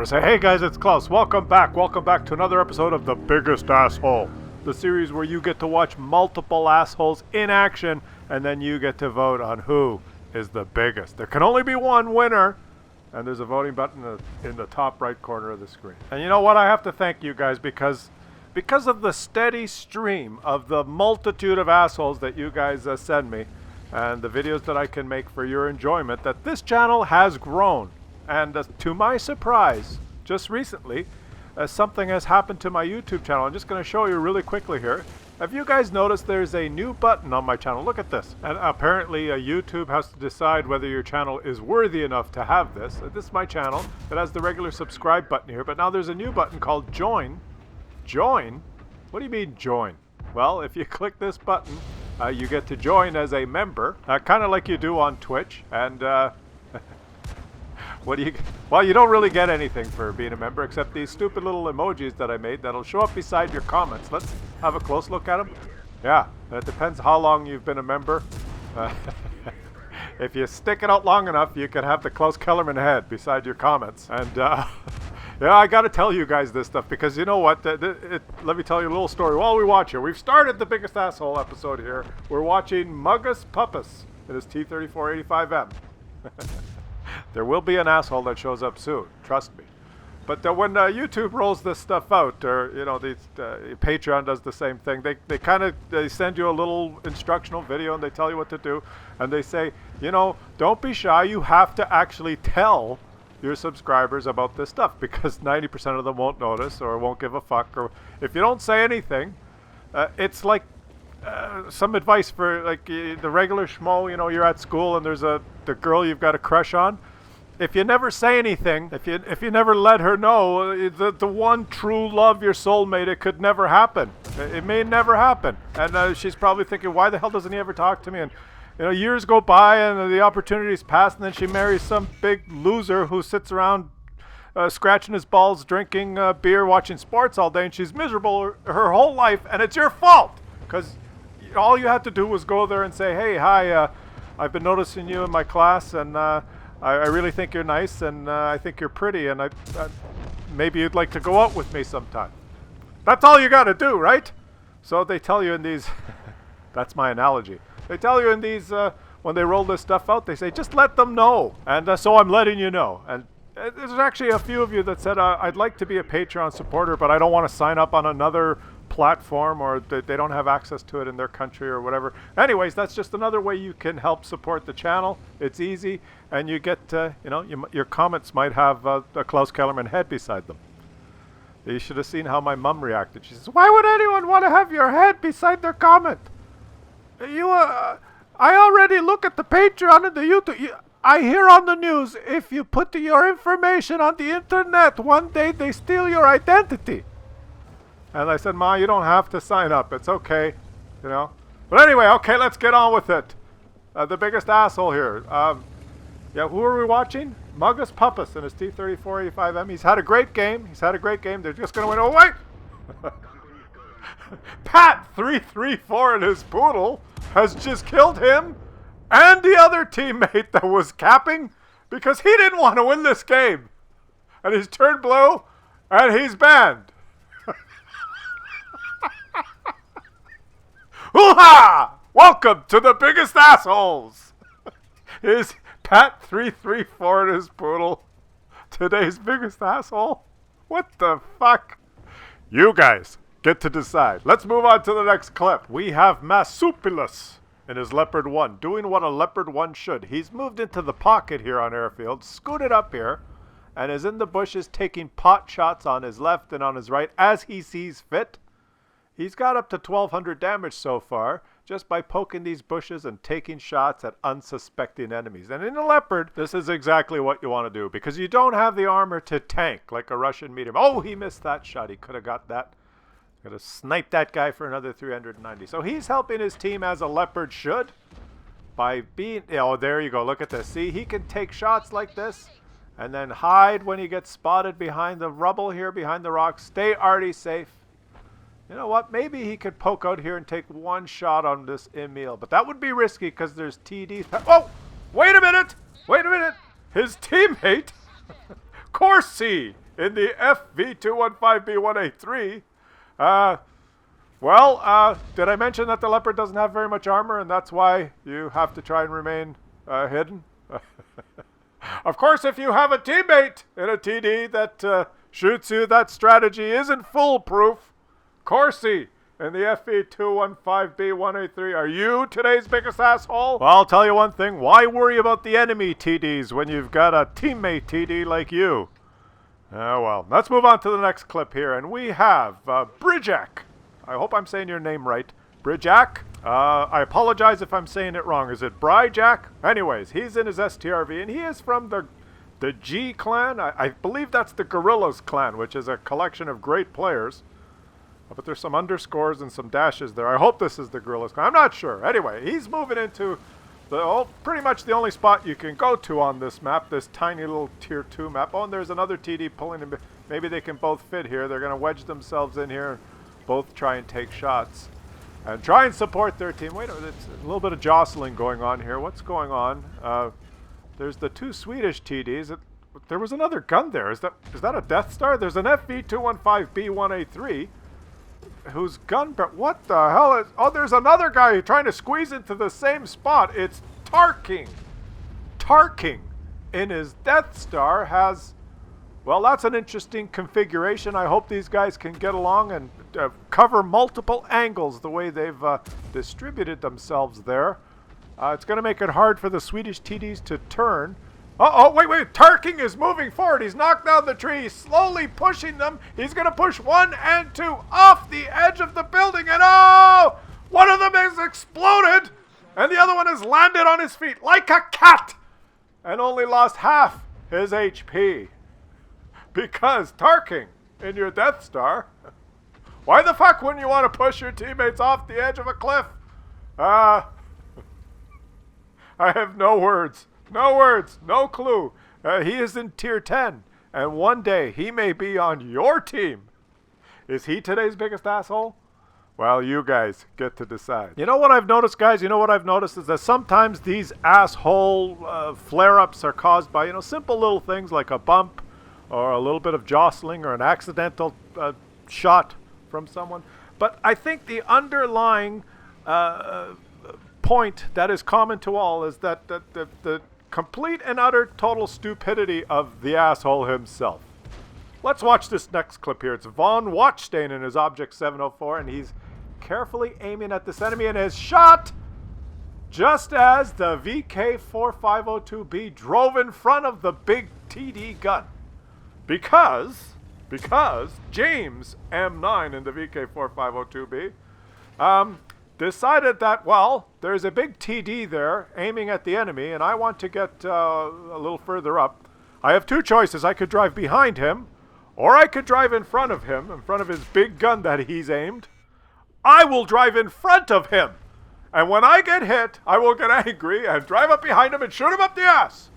say, hey guys, it's Claus. Welcome back to another episode of The Biggest Asshole. The series where you get to watch multiple assholes in action, and then you get to vote on who is the biggest. There can only be one winner, and there's a voting button in the top right corner of the screen. And you know what? I have to thank you guys because of the steady stream of the multitude of assholes that you guys send me, and the videos that I can make for your enjoyment, that this channel has grown. And to my surprise, just recently, something has happened to my YouTube channel. I'm just going to show you really quickly here. Have you guys noticed there's a new button on my channel? Look at this. And apparently YouTube has to decide whether your channel is worthy enough to have this. This is my channel. It has the regular subscribe button here, but now there's a new button called join. Join? What do you mean join? Well, if you click this button, you get to join as a member, kind of like you do on Twitch. And what do you... Well, you don't really get anything for being a member except these stupid little emojis that I made that'll show up beside your comments. Let's have a close look at them. Yeah, it depends how long you've been a member. If you stick it out long enough, you can have the Klaus Kellerman head beside your comments. And yeah, I got to tell you guys this stuff because you know what? Let me tell you a little story while we watch here. We've started the Biggest Asshole episode here. We're watching Muggus Puppus in his T-3485M. There will be an asshole that shows up soon, trust me. But when YouTube rolls this stuff out, or you know, Patreon does the same thing. They send you a little instructional video and they tell you what to do, and they say, you know, don't be shy. You have to actually tell your subscribers about this stuff because 90% of them won't notice or won't give a fuck. Or if you don't say anything, it's like some advice for like the regular schmo. You know, you're at school and there's the girl you've got a crush on. If you never say anything, if you never let her know, the one true love, your soulmate, it could never happen. It may never happen. And she's probably thinking, why the hell doesn't he ever talk to me? And you know, years go by and the opportunities pass, and then she marries some big loser who sits around scratching his balls, drinking beer, watching sports all day, and she's miserable her whole life, and it's your fault. Because all you had to do was go there and say, hey, hi, I've been noticing you in my class, and I really think you're nice, and I think you're pretty, and maybe you'd like to go out with me sometime. That's all you got to do, right? So they tell you in these, that's my analogy. They tell you in these, when they roll this stuff out, they say, just let them know. And so I'm letting you know. And there's actually a few of you that said, I'd like to be a Patreon supporter, but I don't want to sign up on another platform, or they don't have access to it in their country or whatever. Anyways, that's just another way you can help support the channel. It's easy, and you get, you know, your comments might have a Klaus Kellerman head beside them. You should have seen how my mom reacted. She says, why would anyone want to have your head beside their comment? I already look at the Patreon and the YouTube. I hear on the news, if you put your information on the internet, one day they steal your identity. And I said, Ma, you don't have to sign up. It's okay, you know. But anyway, okay, let's get on with it. The biggest asshole here. Yeah, who are we watching? Muggus Puppus in his T-3485M. He's had a great game. They're just going to win. Oh, wait! Pat 334 in his poodle has just killed him and the other teammate that was capping because he didn't want to win this game. And he's turned blue and he's banned. Hoo-ha! Welcome to the biggest assholes. Is Pat 334 and his poodle today's biggest asshole? What the fuck? You guys get to decide. Let's move on to the next clip. We have Masupilus in his Leopard 1 doing what a Leopard 1 should. He's moved into the pocket here on airfield, scooted up here, and is in the bushes taking pot shots on his left and on his right as he sees fit. He's got up to 1,200 damage so far just by poking these bushes and taking shots at unsuspecting enemies. And in a Leopard, this is exactly what you want to do because you don't have the armor to tank like a Russian medium. Oh, he missed that shot. He could have got that. Could have sniped that guy for another 390. So he's helping his team as a Leopard should by being... Oh, there you go. Look at this. See, he can take shots like this and then hide when he gets spotted behind the rubble here, behind the rocks. Stay arty safe. You know what? Maybe he could poke out here and take one shot on this Emil. But that would be risky because there's TDs. Oh! Wait a minute! Wait a minute! His teammate, Corsi, in the FV215B183. Did I mention that the Leopard doesn't have very much armor, and that's why you have to try and remain hidden? Of course, if you have a teammate in a TD that shoots you, that strategy isn't foolproof. Corsi in the FV215B183. Are you today's biggest asshole? Well, I'll tell you one thing. Why worry about the enemy TDs when you've got a teammate TD like you? Oh, well. Let's move on to the next clip here. And we have Brijak. I hope I'm saying your name right. Brijak. I apologize if I'm saying it wrong. Is it Brijak? Anyways, he's in his STRV, and he is from the G clan. I believe that's the Gorillas clan, which is a collection of great players. But there's some underscores and some dashes there. I hope this is the Gorillas clan. I'm not sure. Anyway, he's moving into pretty much the only spot you can go to on this map, this tiny little tier 2 map. Oh, and there's another TD pulling him. Maybe they can both fit here. They're going to wedge themselves in here and both try and take shots. And try and support their team. Wait a minute, it's a little bit of jostling going on here. What's going on? There's the two Swedish TDs. There was another gun there. Is that a Death Star? There's an FV215B1A3 whose gun... What the hell is... Oh, there's another guy trying to squeeze into the same spot. It's Tarking. Tarking in his Death Star has... Well, that's an interesting configuration. I hope these guys can get along and cover multiple angles the way they've distributed themselves there. It's going to make it hard for the Swedish TDs to turn. Uh-oh, wait. Tarking is moving forward. He's knocked down the tree. He's slowly pushing them. He's going to push 1 and 2 off the edge of the building. And oh! One of them has exploded. And the other one has landed on his feet like a cat. And only lost half his HP. Because Tarking in your Death Star, why the fuck wouldn't you want to push your teammates off the edge of a cliff? I have no words. No words. No clue. He is in tier 10, and one day he may be on your team. Is he today's biggest asshole? Well, you guys get to decide. You know what I've noticed, guys? You know what I've noticed is that sometimes these asshole flare-ups are caused by, simple little things like a bump, or a little bit of jostling, or an accidental shot from someone. But I think the underlying point that is common to all is that the complete and utter total stupidity of the asshole himself. Let's watch this next clip here. It's Von Watchstein in his Object 704, and he's carefully aiming at this enemy and is shot just as the VK4502B drove in front of the big TD gun. Because James M9 in the VK4502B decided that, well, there's a big TD there aiming at the enemy, and I want to get a little further up. I have two choices. I could drive behind him, or I could drive in front of him, in front of his big gun that he's aimed. I will drive in front of him, and when I get hit, I will get angry and drive up behind him and shoot him up the ass.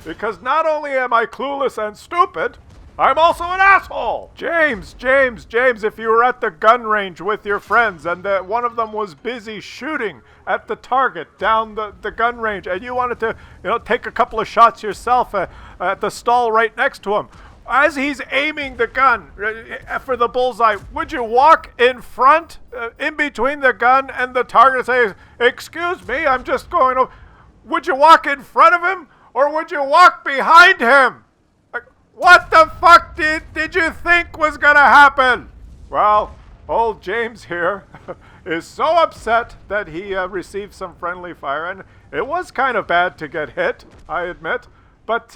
Because not only am I clueless and stupid, I'm also an asshole! James, if you were at the gun range with your friends and one of them was busy shooting at the target down the gun range and you wanted to, take a couple of shots yourself at the stall right next to him, as he's aiming the gun for the bullseye, would you walk in front, in between the gun and the target and say, "Excuse me, I'm just going over"? Would you walk in front of him or would you walk behind him? What the fuck did you think was gonna happen? Well, old James here is so upset that he received some friendly fire, and it was kind of bad to get hit, I admit. But,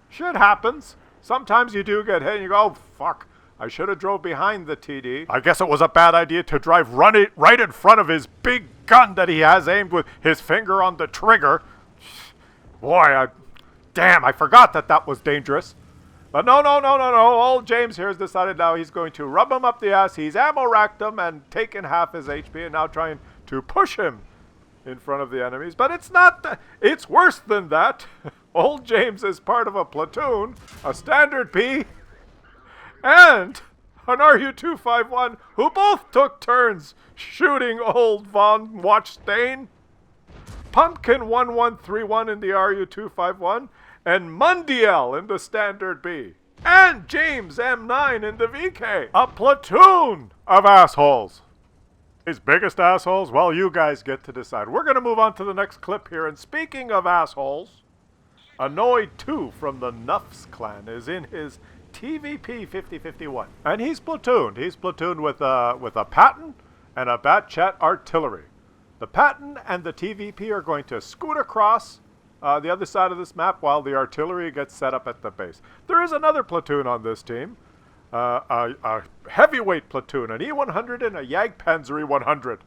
shit happens. Sometimes you do get hit and you go, oh, fuck, I should have drove behind the TD. I guess it was a bad idea to drive right in front of his big gun that he has aimed with his finger on the trigger. Boy, damn, I forgot that was dangerous. But no. Old James here has decided now he's going to rub him up the ass. He's ammo-racked him and taken half his HP and now trying to push him in front of the enemies. But it's not it's worse than that. Old James is part of a platoon, a standard B, and an RU-251 who both took turns shooting old Von Watchstein. Pumpkin 1131 in the RU-251, and Mundial in the Standard B. and James M9 in the VK. A platoon of assholes. His biggest assholes? Well, you guys get to decide. We're going to move on to the next clip here. And speaking of assholes, Annoyed 2 from the Nuffs clan is in his TVP 5051. And he's platooned. He's platooned with a Patton and a Bat-Chat artillery. The Patton and the TVP are going to scoot across the other side of this map while the artillery gets set up at the base. There is another platoon on this team. A heavyweight platoon, an E100 and a Jagdpanzerei 100.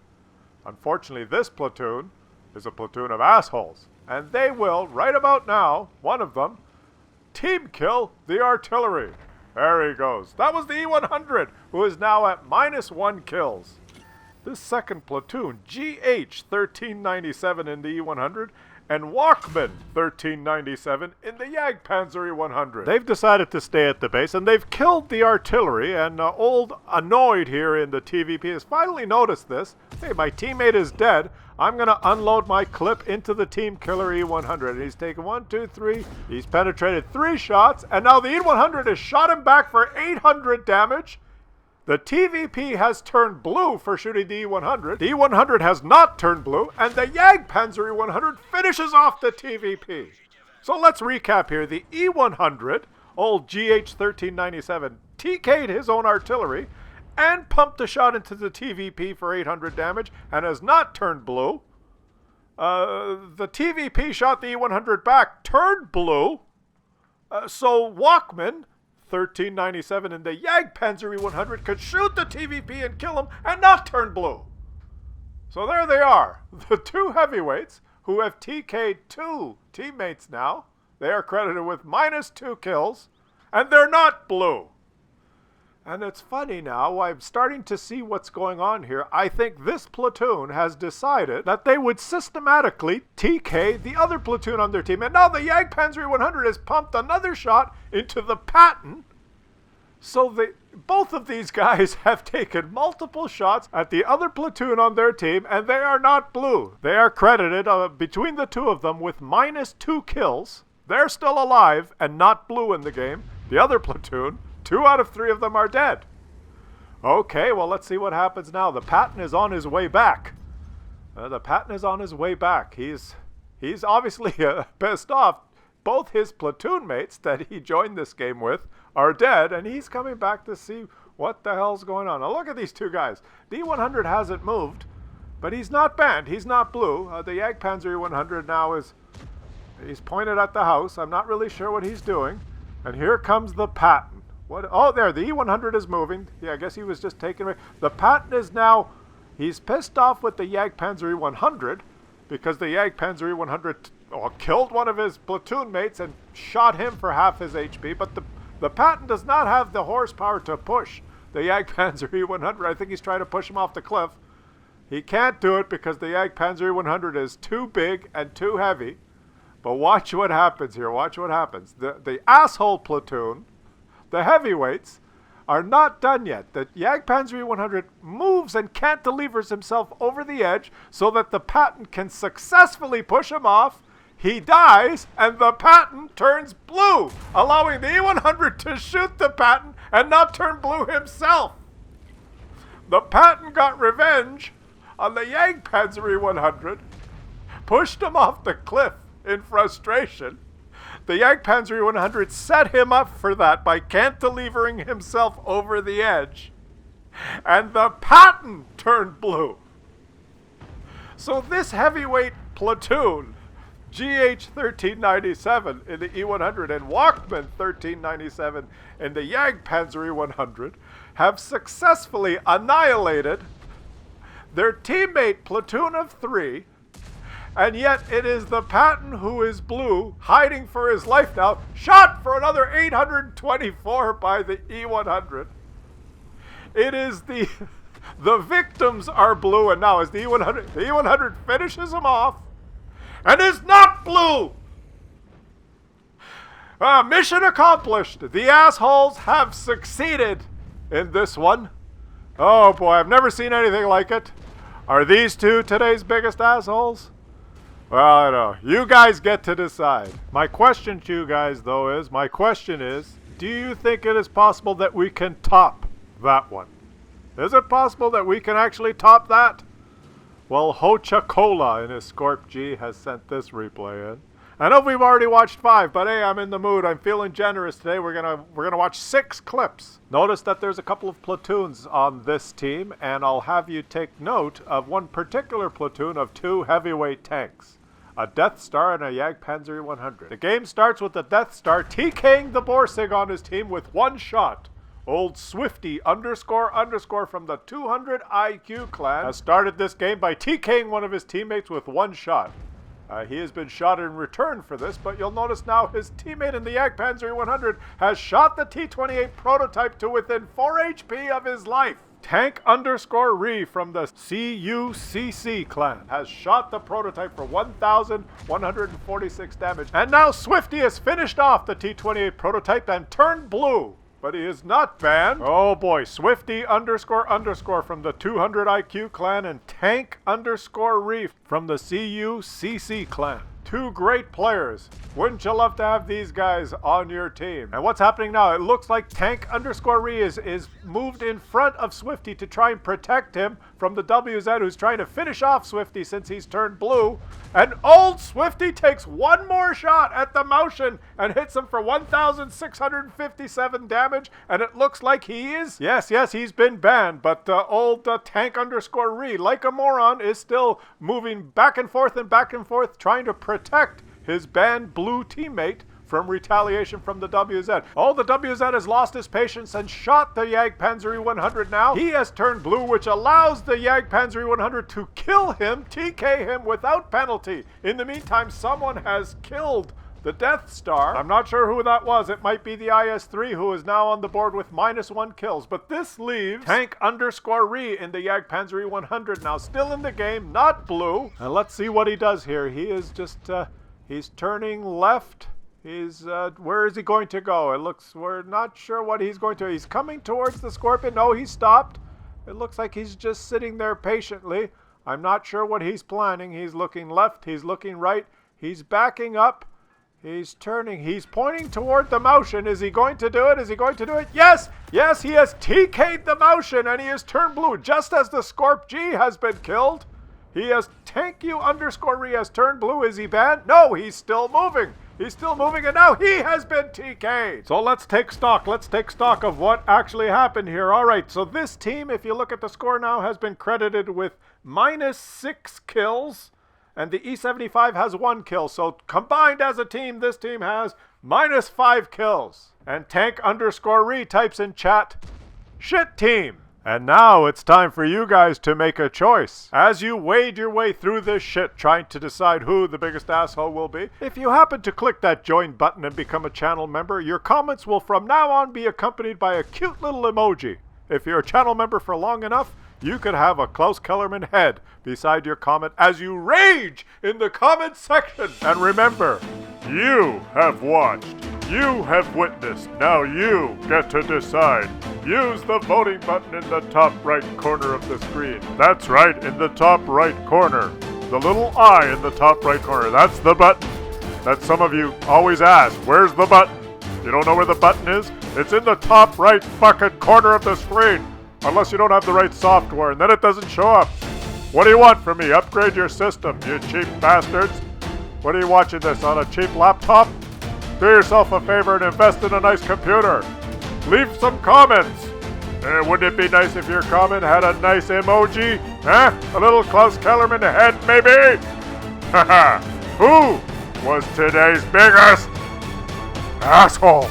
Unfortunately, this platoon is a platoon of assholes. And they will, right about now, one of them, team kill the artillery. There he goes. That was the E100, who is now at -1 kills. This second platoon, GH 1397 in the E100, and Walkman 1397 in the Jagdpanzerei 100. They've decided to stay at the base, and they've killed the artillery, and old Annoyed here in the TVP has finally noticed this. Hey, my teammate is dead. I'm going to unload my clip into the team killer E100. And he's taken 1, 2, 3. He's penetrated 3 shots, and now the E100 has shot him back for 800 damage. The TVP has turned blue for shooting the E100. The E100 has not turned blue, and the Jagdpanzerei 100 finishes off the TVP. So let's recap here. The E100, old GH 1397, TK'd his own artillery and pumped a shot into the TVP for 800 damage and has not turned blue. The TVP shot the E100 back, turned blue. So Walkman 1397 in the Jagdpanzerei 100 could shoot the TVP and kill him and not turn blue. So there they are, the two heavyweights who have TK'd 2 teammates now. They are credited with -2 kills, and they're not blue. And it's funny now, I'm starting to see what's going on here. I think this platoon has decided that they would systematically TK the other platoon on their team. And now the Jagdpanzerei 100 has pumped another shot into the Patton. So both of these guys have taken multiple shots at the other platoon on their team, and they are not blue. They are credited, between the two of them, with -2 kills. They're still alive and not blue in the game. The other platoon, 2 out of 3 of them are dead. Okay, well, let's see what happens now. The Patton is on his way back. He's obviously pissed off. Both his platoon mates that he joined this game with are dead, and he's coming back to see what the hell's going on. Now look at these two guys. The E100 hasn't moved, but he's not banned. He's not blue. The Jagdpanzerei 100 now he's pointed at the house. I'm not really sure what he's doing. And here comes the Patton. What? Oh, there, the E100 is moving. Yeah, I guess he was just taken away. The Patton is now, he's pissed off with the Jagdpanzerei 100 because the Jagdpanzerei 100 killed one of his platoon mates and shot him for half his HP. But the Patton does not have the horsepower to push the Jagdpanzerei 100. I think he's trying to push him off the cliff. He can't do it because the Jagdpanzerei 100 is too big and too heavy. But watch what happens here. Watch what happens. The asshole platoon, the heavyweights, are not done yet. The Jagdpanzerei 100 moves and cantilevers himself over the edge so that the Patton can successfully push him off. He dies, and the Patton turns blue, allowing the E100 to shoot the Patton and not turn blue himself. The Patton got revenge on the Jagdpanzerei 100, pushed him off the cliff in frustration. The Jagdpanzerei 100 set him up for that by cantilevering himself over the edge. And the Patton turned blue. So this heavyweight platoon, GH 1397 in the E100 and Walkman 1397 in the Jagdpanzerei 100, have successfully annihilated their teammate platoon of 3. And yet it is the Patton who is blue, hiding for his life now, shot for another 824 by the E100. It is the victims are blue, and now as the E100 finishes him off, and is not blue. Mission accomplished. The assholes have succeeded in this one. Oh boy, I've never seen anything like it. Are these two today's biggest assholes? Well, I don't know. You guys get to decide. My question to you guys, though, is, Do you think it is possible that we can top that one? Is it possible that we can actually top that? Well, Hocha Cola in his Scorp G has sent this replay in. I know we've already watched 5, but hey, I'm in the mood. I'm feeling generous today. We're gonna watch 6 clips. Notice that there's a couple of platoons on this team, and I'll have you take note of one particular platoon of 2 heavyweight tanks. A Death Star and a Jagdpanzer 100. The game starts with the Death Star TKing the Borsig on his team with 1 shot. Old Swifty __ from the 200 IQ clan has started this game by TKing one of his teammates with 1 shot. He has been shot in return for this, but you'll notice now his teammate in the Jagdpanzer 100 has shot the T-28 prototype to within 4 HP of his life. Tank _Re from the CUCC clan has shot the prototype for 1,146 damage. And now Swifty has finished off the T-28 prototype and turned blue. But he is not banned. Oh boy, Swifty __ from the 200 IQ clan and Tank _Re from the CUCC clan. 2 great players. Wouldn't you love to have these guys on your team? And what's happening now? It looks like Tank _Re is moved in front of Swifty to try and protect him from the WZ, who's trying to finish off Swifty since he's turned blue. And old Swifty takes 1 more shot at the motion and hits him for 1,657 damage. And it looks like he is, yes, he's been banned. But old Tank _Re, like a moron, is still moving back and forth, trying to protect his banned blue teammate from retaliation from the WZ. Oh, the WZ has lost his patience and shot the Jagdpanzer 100 now. He has turned blue, which allows the Jagdpanzer 100 to kill him, TK him without penalty. In the meantime, someone has killed the Death Star. I'm not sure who that was. It might be the IS-3, who is now on the board with -1 kills. But this leaves Tank _Re in the Jagdpanzer 100 now, still in the game, not blue. And let's see what he does here. He is just, he's turning left. He's, where is he going to go? It looks, we're not sure what he's going to. He's coming towards the Scorpion. No, he stopped. It looks like he's just sitting there patiently. I'm not sure what he's planning. He's looking left. He's looking right. He's backing up. He's turning. He's pointing toward the motion. Is he going to do it? Is he going to do it? Yes! Yes, he has TK'd the motion and he has turned blue just as the Scorp G has been killed. He has Tank U _Re has turned blue. Is he banned? No, he's still moving. He's still moving, and now he has been TK'd. So let's take stock. Let's take stock of what actually happened here. All right, so this team, if you look at the score now, has been credited with -6 kills, and the E75 has 1 kill. So combined as a team, this team has -5 kills. And Tank _Re types in chat, "Shit team." And now it's time for you guys to make a choice. As you wade your way through this shit trying to decide who the biggest asshole will be, if you happen to click that join button and become a channel member, your comments will from now on be accompanied by a cute little emoji. If you're a channel member for long enough, you could have a Klaus Kellerman head beside your comment as you rage in the comment section. And remember, you have watched. You have witnessed. Now you get to decide. Use the voting button in the top right corner of the screen. That's right, in the top right corner. The little I in the top right corner. That's the button that some of you always ask. Where's the button? You don't know where the button is? It's in the top right fucking corner of the screen. Unless you don't have the right software, and then it doesn't show up. What do you want from me? Upgrade your system, you cheap bastards. What are you watching this, on a cheap laptop? Do yourself a favor and invest in a nice computer. Leave some comments. Wouldn't it be nice if your comment had a nice emoji? Huh? A little Klaus Kellerman head, maybe? Haha. Who was today's biggest asshole?